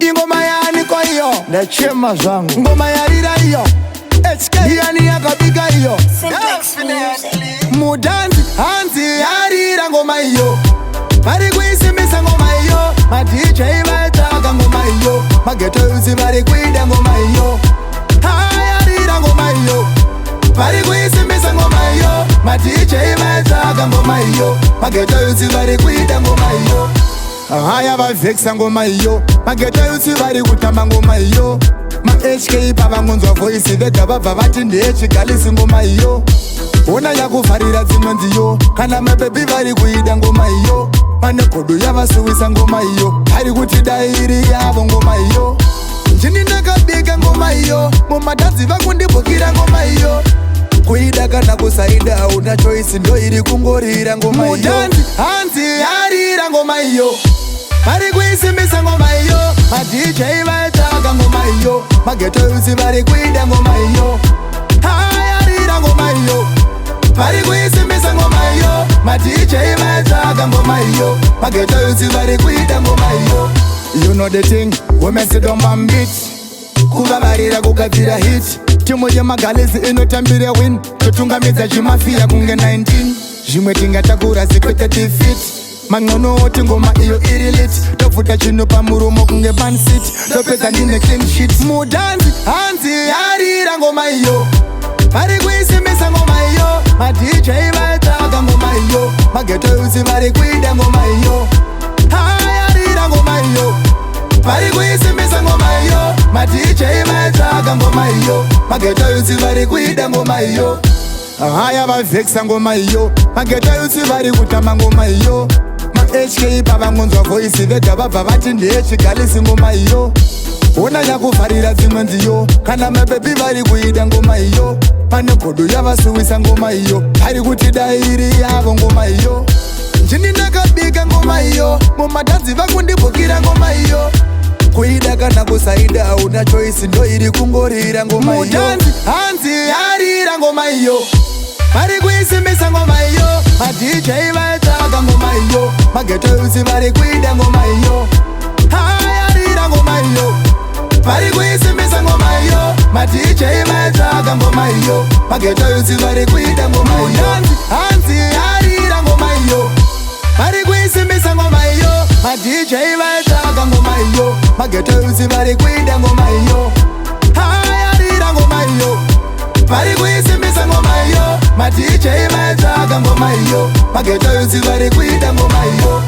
ingoma yani kwa hiyo Nachema zangu ngoma ya rira hiyo HK yani yakabika hiyo mudanzi hanzi yarira ngoma hiyo bari kuisimisa ngoma hiyo ma DJ baitaka ngoma hiyo mageto yuzi bari kuida ngoma hiyo yarira ngoma hiyo bari kuisimisa ngoma hiyo ma DJ baitaka ngoma hiyo mageto yuzi bari kuida ngoma hiyo haya bavexa ngoma hiyo mageto yuzi bari kutamba ngoma hiyo ma HK pavangonzwa voice vega vabva vati ndechigalisi ngoma hiyo ona yakufarira dzimwe nziyo kana mabebi vari kuida ngoma hiyo manegodo yavasuwisa ngoma hiyo ari kuti dairi yavo ngoma hiyo njini ndakabika ngoma hiyo mumadhanzi vakundibhukira ngoma hiyo kuida kana kusaida una choice ndo iri kungorira ngoma hiyo mudanzi hanzi yarira ngoma hiyo vari kuisimisa ngoma hiyo ma DJ vaitaka ngoma hiyo mageto yuzi vari kuida ngoma hiyo yarira ngoma hiyo vari kuisimisa ngoma hiyo ma DJ vaitaka ngoma hiyo mageto yuzi vari kuida ngoma hiyo you know the thing women sit on my beat kuvavarira kugadzira hit timu yemagalezi inotambira win totungamidza chimafia kunge 19 zvimwe tingatakura zikwete tifit mang'ono oti ngoma iyo iri lit tofuta chino pamuromo kunge bansit topedza ndine clean sheet mudanzi hanzi yarira ngoma hiyo vari kuisimisa ngoma hiyo ma DJ vaitaka ngoma hiyo mageto yuzi vari kuida ngoma hiyo yarira ngoma hiyo vari kuisimisa ngoma hiyo ma DJ vaitaka ngoma hiyo mageto yuzi vari kuida ngoma hiyo haya vavexa ngoma hiyo mageto yuzi vari kutamba ngoma hiyo ma HK pavangonzwa voice vega vabva vati ndechigalisi ngoma hiyo ona yakufarira dzimwe nziyo kana mabebi vari kuida ngoma hiyo manegodo yavasuwisa ngoma hiyo ari kuti dairi yavo ngoma hiyo njini ndakabika ngoma hiyo mumadhanzi vakundibhukira ngoma hiyo kuida kana kusaida una choice ndo iri kungorira ngoma hiyo mudanzi hanzi yarira ngoma hiyo vari kuisimisa ngoma hiyo ma DJ vaitaka ngoma hiyo mageto yuzi vari kuida ngoma hiyo yarira ngoma hiyo vari kuisimisa ngoma hiyo ma DJ vaitaka ngoma hiyo mageto yuzi vari kuida ngoma hiyo hanzi yarira ngoma hiyo vari kuisimisa ngoma hiyo ma DJ vaitaka ngoma hiyo mageto yuzi vari kuida ngoma hiyo yarira ngoma hiyo vari kuisimisa ngoma hiyo ma DJ vaitaka ngoma hiyo mageto yuzi vari kuida ngoma hiyo